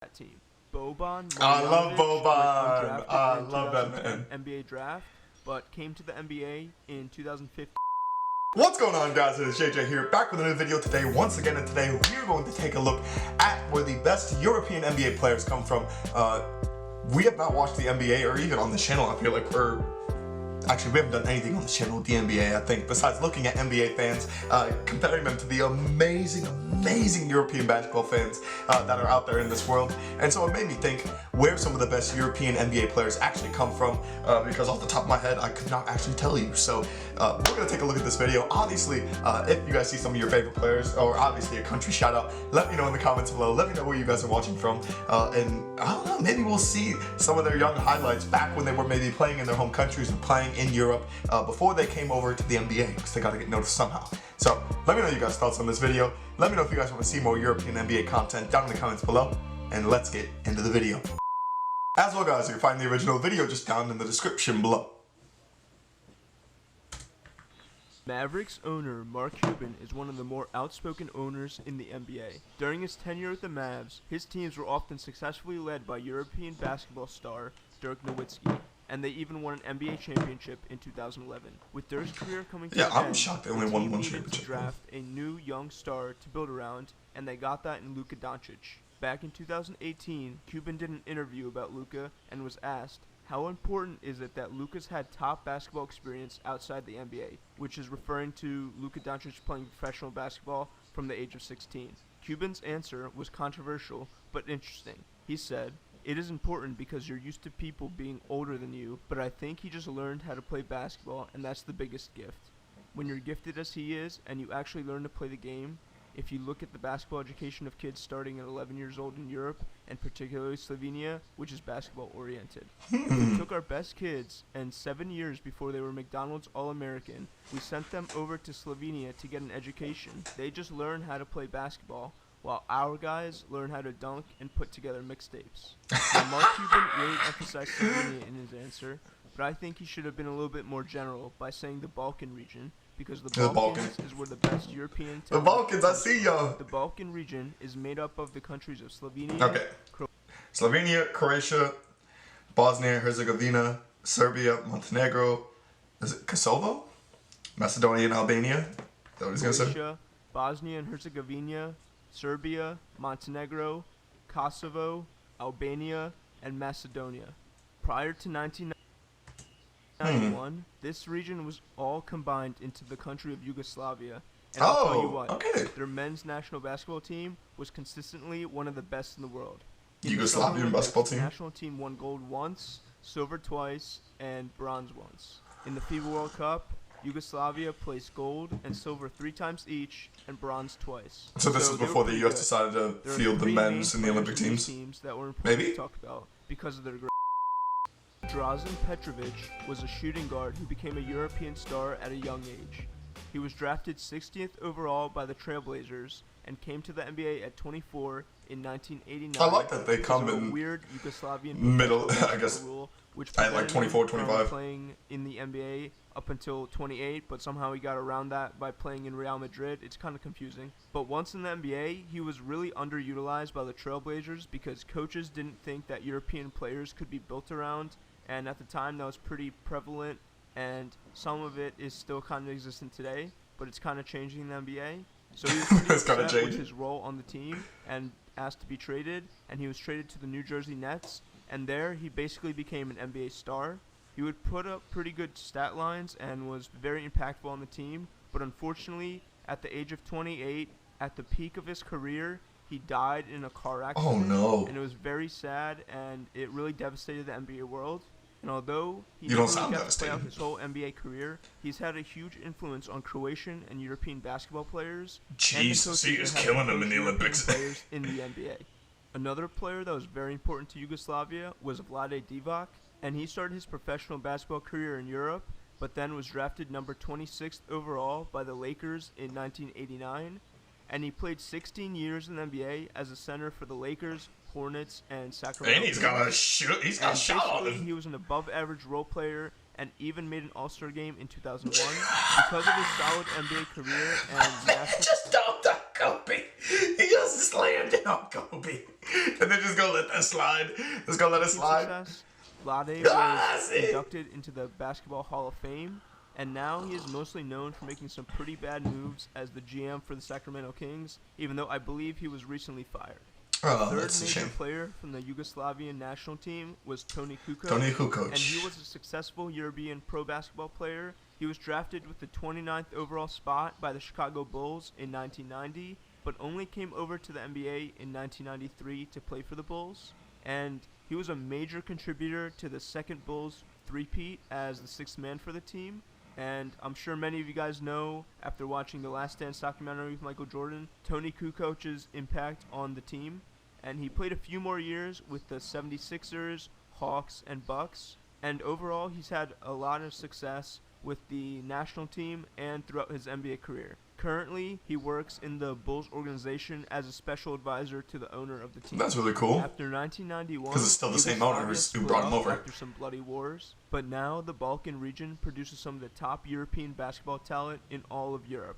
that team. Boban. I love Boban. Went undrafted I in love that man. NBA draft, but came to the NBA in 2015. What's going on, guys? It is JJ here, back with a new video today. Once again, and today we're going to take a look at where the best European NBA players come from. We have not watched the NBA, or even on the channel, I feel like actually, we haven't done anything on the channel with the NBA, I think, besides looking at NBA fans, comparing them to the amazing European basketball fans that are out there in this world. And so it made me think where some of the best European NBA players actually come from, because off the top of my head, I could not actually tell you. So we're going to take a look at this video. Obviously, if you guys see some of your favorite players, or obviously a country shout out, let me know in the comments below. Let me know where you guys are watching from. And I don't know, maybe we'll see some of their young highlights back when they were maybe playing in their home countries and playing in Europe before they came over to the NBA, because they got to get noticed somehow. So let me know your guys' thoughts on this video. Let me know if you guys want to see more European NBA content down in the comments below, and let's get into the video. As well, guys, you can find the original video just down in the description below. Mavericks owner Mark Cuban is one of the more outspoken owners in the NBA. During his tenure with the Mavs, his teams were often successfully led by European basketball star Dirk Nowitzki, and they even won an NBA championship in 2011. With Dirk's career coming to an I'm end, shocked they the only won team one needed championship. to draft a new young star to build around, and they got that in Luka Dončić. Back in 2018, Cuban did an interview about Luka and was asked, how important is it that Luka's had top basketball experience outside the NBA, which is referring to Luka Dončić playing professional basketball from the age of 16. Cuban's answer was controversial, but interesting. He said, "It is important because you're used to people being older than you, but I think he just learned how to play basketball, and that's the biggest gift. When you're gifted as he is, and you actually learn to play the game, if you look at the basketball education of kids starting at 11 years old in Europe, and particularly Slovenia, which is basketball oriented. If we took our best kids, and 7 years before they were McDonald's All-American, we sent them over to Slovenia to get an education. They just learn how to play basketball, while our guys learn how to dunk and put together mixtapes." Now, Mark Cuban really emphasized Slovenia in his answer, but I think he should have been a little bit more general by saying the Balkan region, because the Balkans is where the best European The Balkans, I see y'all. The Balkan region is made up of the countries of Slovenia, Slovenia, Croatia, Bosnia, Herzegovina, Serbia, Montenegro, is it Kosovo? Macedonia and Albania? Is that what he's going to say? Croatia, Bosnia and Herzegovina, Serbia, Montenegro, Kosovo, Albania, and Macedonia. Prior to 1991, this region was all combined into the country of Yugoslavia. And I'll tell you what, their men's national basketball team was consistently one of the best in the world. Yugoslavian basketball team? The national team won gold once, silver twice, and bronze once. In the FIBA World Cup, Yugoslavia placed gold and silver 3 times each, and bronze twice. So this was before the U.S. decided to field the men's in the Olympic teams? That were important to talk about because of their great. Drazen Petrovic was a shooting guard who became a European star at a young age. He was drafted 60th overall by the Trailblazers and came to the NBA at 24 in 1989. I like that they come in weird Yugoslavian middle, I guess, rule, which at like 24, 25. Playing in the NBA up until 28, but somehow he got around that by playing in Real Madrid. It's kind of confusing. But once in the NBA, he was really underutilized by the Trailblazers because coaches didn't think that European players could be built around, and at the time that was pretty prevalent, and some of it is still kind of existent today, but it's kind of changing in the NBA. So he was pretty upset with his role on the team and asked to be traded, and he was traded to the New Jersey Nets, and there he basically became an NBA star. He would put up pretty good stat lines and was very impactful on the team, but unfortunately, at the age of 28, at the peak of his career, he died in a car accident. Oh no. And it was very sad, and it really devastated the NBA world. And although he didn't got to play out his whole NBA career, he's had a huge influence on Croatian and European basketball players. Jesus, he is killing them in the Olympics. Players in the NBA. Another player that was very important to Yugoslavia was Vlade Divac, and he started his professional basketball career in Europe, but then was drafted number 26th overall by the Lakers in 1989, and he played 16 years in the NBA as a center for the Lakers, Hornets, and Sacramento. And he's got a shot on him. He was an above-average role player and even made an All-Star game in 2001 because of his solid NBA career and national. Just stop that, Kobe. He just slammed it on Kobe. And then just go let that slide. Just go let it slide. Vlade was inducted into the Basketball Hall of Fame, and now he is mostly known for making some pretty bad moves as the GM for the Sacramento Kings, even though I believe he was recently fired. Oh, The that's a third shame. major player from the Yugoslavian national team was Toni Kukoc. Toni Kukoc. And he was a successful European pro basketball player. He was drafted with the 29th overall spot by the Chicago Bulls in 1990, but only came over to the NBA in 1993 to play for the Bulls. And he was a major contributor to the second Bulls three-peat as the sixth man for the team. And I'm sure many of you guys know, after watching the Last Dance documentary with Michael Jordan, Toni Kukoc's impact on the team. And he played a few more years with the 76ers, Hawks, and Bucks. And overall, he's had a lot of success with the national team and throughout his NBA career. Currently, he works in the Bulls organization as a special advisor to the owner of the team. That's really cool. After 1991, 'Cause it's still the same owner who brought him over. After some bloody wars, but now the Balkan region produces some of the top European basketball talent in all of Europe.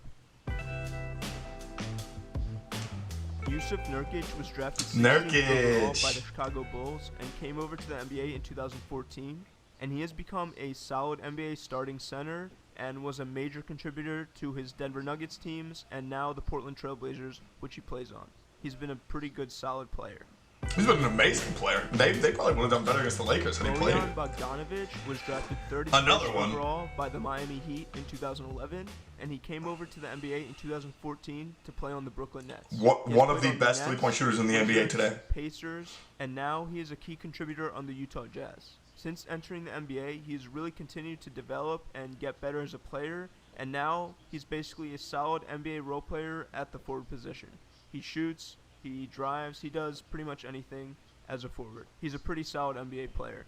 Yusuf Nurkic was drafted 16th overall by the Chicago Bulls and came over to the NBA in 2014, and he has become a solid NBA starting center and was a major contributor to his Denver Nuggets teams and now the Portland Trail Blazers, which he plays on. He's been a pretty good, solid player. He's been an amazing player. They probably would have done better against the Lakers had he played. Bojan Bogdanovic was drafted 31st overall by the Miami Heat in 2011, and he came over to the NBA in 2014 to play on the Brooklyn Nets. One of the best three-point shooters in the NBA today. Pacers, and now he is a key contributor on the Utah Jazz. Since entering the NBA, he's really continued to develop and get better as a player, and now he's basically a solid NBA role player at the forward position. He shoots, he drives, he does pretty much anything as a forward. He's a pretty solid NBA player.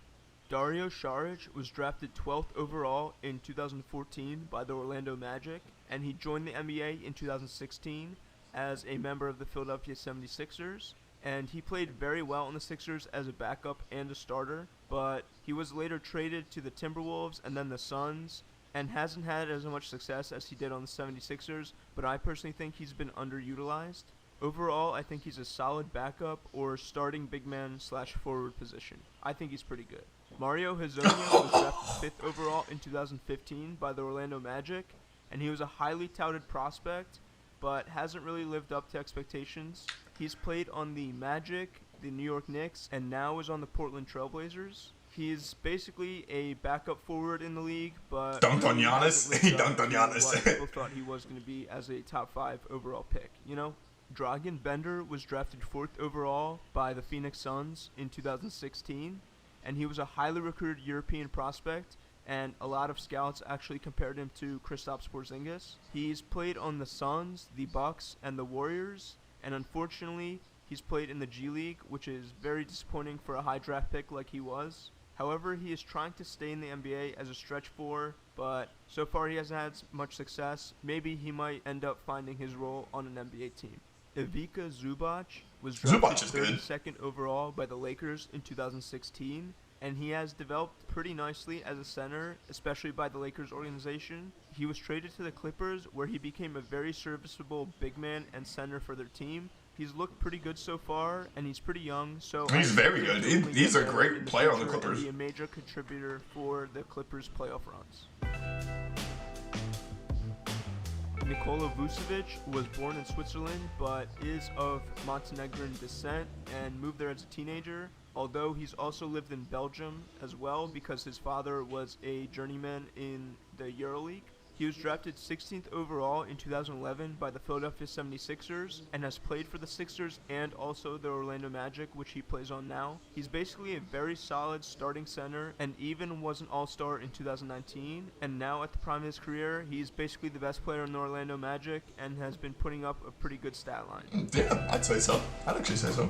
Dario Saric was drafted 12th overall in 2014 by the Orlando Magic, and he joined the NBA in 2016 as a member of the Philadelphia 76ers. And he played very well in the Sixers as a backup and a starter, but he was later traded to the Timberwolves and then the Suns, and hasn't had as much success as he did on the 76ers, but I personally think he's been underutilized. Overall, I think he's a solid backup or starting big man / forward position. I think he's pretty good. Mario Hezonja was drafted 5th overall in 2015 by the Orlando Magic, and he was a highly touted prospect, but hasn't really lived up to expectations. He's played on the Magic, the New York Knicks, and now is on the Portland Trail Blazers. He's basically a backup forward in the league, but dunked on Giannis. He dunked on Giannis. What people thought he was going to be as a top 5 overall pick, you know? Dragan Bender was drafted 4th overall by the Phoenix Suns in 2016, and he was a highly recruited European prospect, and a lot of scouts actually compared him to Kristaps Porzingis. He's played on the Suns, the Bucks, and the Warriors, and unfortunately, he's played in the G League, which is very disappointing for a high draft pick like he was. However, he is trying to stay in the NBA as a stretch 4, but so far he hasn't had much success. Maybe he might end up finding his role on an NBA team. Ivica Zubac was drafted 32nd overall by the Lakers in 2016, and he has developed pretty nicely as a center, especially by the Lakers organization. He was traded to the Clippers, where he became a very serviceable big man and center for their team. He's looked pretty good so far, and he's pretty young, so he's very good. He's a great player on the Clippers. Be a major contributor for the Clippers' playoff runs. Nikola Vucevic was born in Switzerland, but is of Montenegrin descent and moved there as a teenager, although he's also lived in Belgium as well because his father was a journeyman in the EuroLeague. He was drafted 16th overall in 2011 by the Philadelphia 76ers and has played for the Sixers and also the Orlando Magic, which he plays on now. He's basically a very solid starting center and even was an all-star in 2019. And now at the prime of his career, he's basically the best player in the Orlando Magic and has been putting up a pretty good stat line. Yeah, I'd say so. I'd actually say so.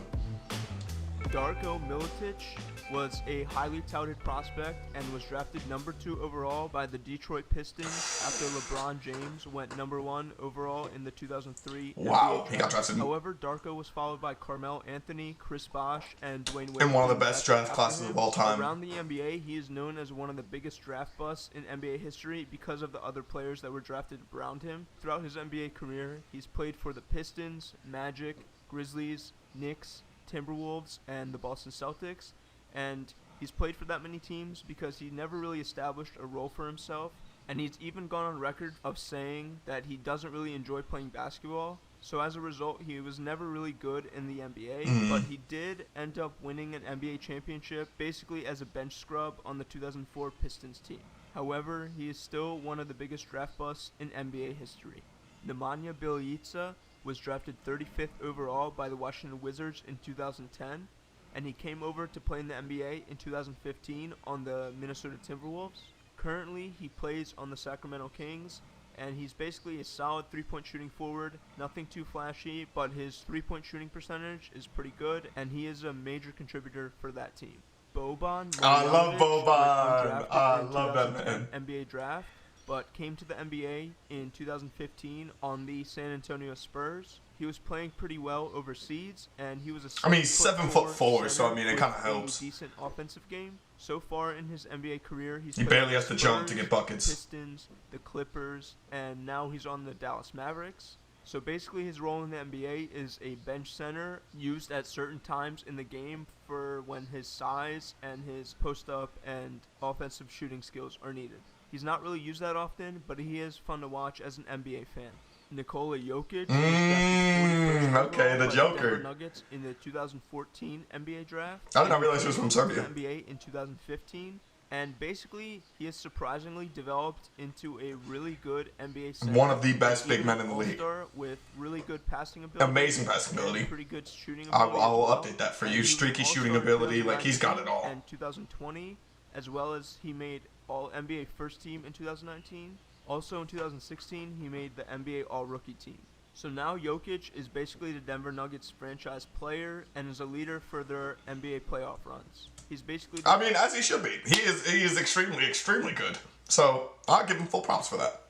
Darko Milicic was a highly touted prospect and was drafted number 2 overall by the Detroit Pistons after LeBron James went number 1 overall in the 2003 Wow, NBA draft. he got drafted. However, Darko was followed by Carmelo Anthony, Chris Bosh, and Dwayne Wade. And one of the best draft classes of all time. Around the NBA, he is known as one of the biggest draft busts in NBA history because of the other players that were drafted around him. Throughout his NBA career, he's played for the Pistons, Magic, Grizzlies, Knicks, Timberwolves, and the Boston Celtics. And he's played for that many teams because he never really established a role for himself. And he's even gone on record of saying that he doesn't really enjoy playing basketball. So as a result, he was never really good in the NBA, but he did end up winning an NBA championship basically as a bench scrub on the 2004 Pistons team. However, he is still one of the biggest draft busts in NBA history. Nemanja Bjelica was drafted 35th overall by the Washington Wizards in 2010, and he came over to play in the NBA in 2015 on the Minnesota Timberwolves. Currently, he plays on the Sacramento Kings, and he's basically a solid three-point shooting forward. Nothing too flashy, but his three-point shooting percentage is pretty good, and he is a major contributor for that team. Boban I love Marjanovic Boban. I went undrafted love that in man. 2010 NBA draft, but came to the NBA in 2015 on the San Antonio Spurs. He was playing pretty well overseas, and he was a I mean, he's 7'4", so I mean, it center kind of with a helps. decent offensive game. So far in his NBA career, he's He played barely with has to the jump to Spurs, get buckets. Pistons, the Clippers, and now he's on the Dallas Mavericks. So basically his role in the NBA is a bench center used at certain times in the game for when his size and his post-up and offensive shooting skills are needed. He's not really used that often, but he is fun to watch as an NBA fan. Nikola Jokić was drafted 41st okay, overall the by Joker. Denver Nuggets in the 2014 NBA draft. I did not And realize he was from came to Serbia. the NBA in 2015. And basically, he has surprisingly developed into a really good NBA center. One of the best big Even men an in the league. all-star with really good passing ability. Amazing passing and ability. Pretty good shooting I ability. will as well. update that for And you. he was an Streaky shooting all-star in ability, like he's got it all. 2019 And 2020, as well as he made All-NBA First Team in 2019. Also in 2016, he made the NBA All-Rookie Team. So now Jokić is basically the Denver Nuggets franchise player and is a leader for their NBA playoff runs. He's basically I mean, as he should be. He is extremely good. So I'll give him full props for that.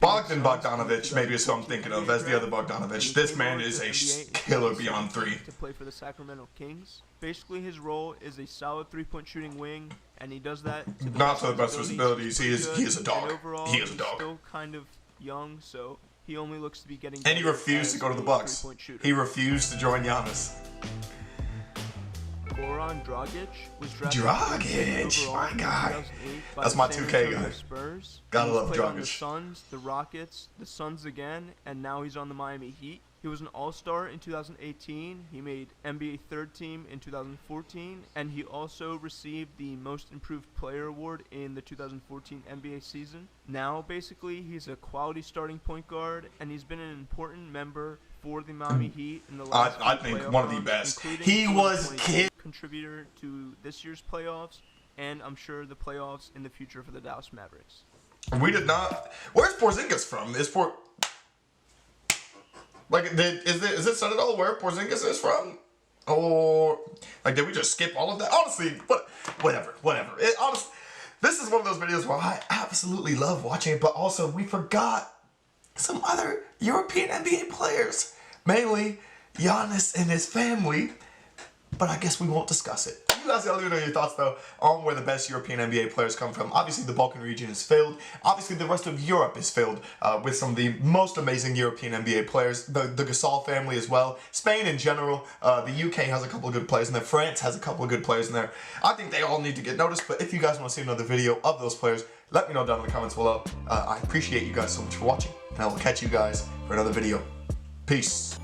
Bogdan Bogdanović, maybe is who I'm thinking of as the other Bogdanović. This man is a killer beyond three. To play for the Sacramento Kings. Basically, his role is a solid three-point shooting wing, and he does that to the Not to the best of his abilities. He is a dog. And overall, He is a he's dog. still kind of young, so he only looks to be getting. And he better refused to as go to the a Bucks. three-point shooter. He refused to join Giannis. Goran Dragić was drafted Dragić, overall my in guy. 2008 by That's the my San 2K Antonio guy. Spurs. Gotta He's love played on the Dragić. Suns, the Rockets, the Suns again, and now he's on the Miami Heat. He was an All-Star in 2018. He made NBA Third Team in 2014, and he also received the Most Improved Player award in the 2014 NBA season. Now, basically, he's a quality starting point guard, and he's been an important member for the Miami Heat in the last I few think playoff one of the runs, best. including He was 2022 contributor to this year's playoffs, and I'm sure the playoffs in the future for the Dallas Mavericks. We did not. Where's Porzingis from? Is it said at all where Porzingis is from? Or like did we just skip all of that? Honestly, whatever. This is one of those videos where I absolutely love watching it, but also we forgot some other European NBA players, mainly Giannis and his family. But I guess we won't discuss it. You guys gotta let me know your thoughts though on where the best European NBA players come from. Obviously the Balkan region is filled. Obviously the rest of Europe is filled with some of the most amazing European NBA players. The Gasol family as well. Spain in general. The UK has a couple of good players in there. France has a couple of good players in there. I think they all need to get noticed. But if you guys want to see another video of those players, let me know down in the comments below. I appreciate you guys so much for watching. And I will catch you guys for another video. Peace.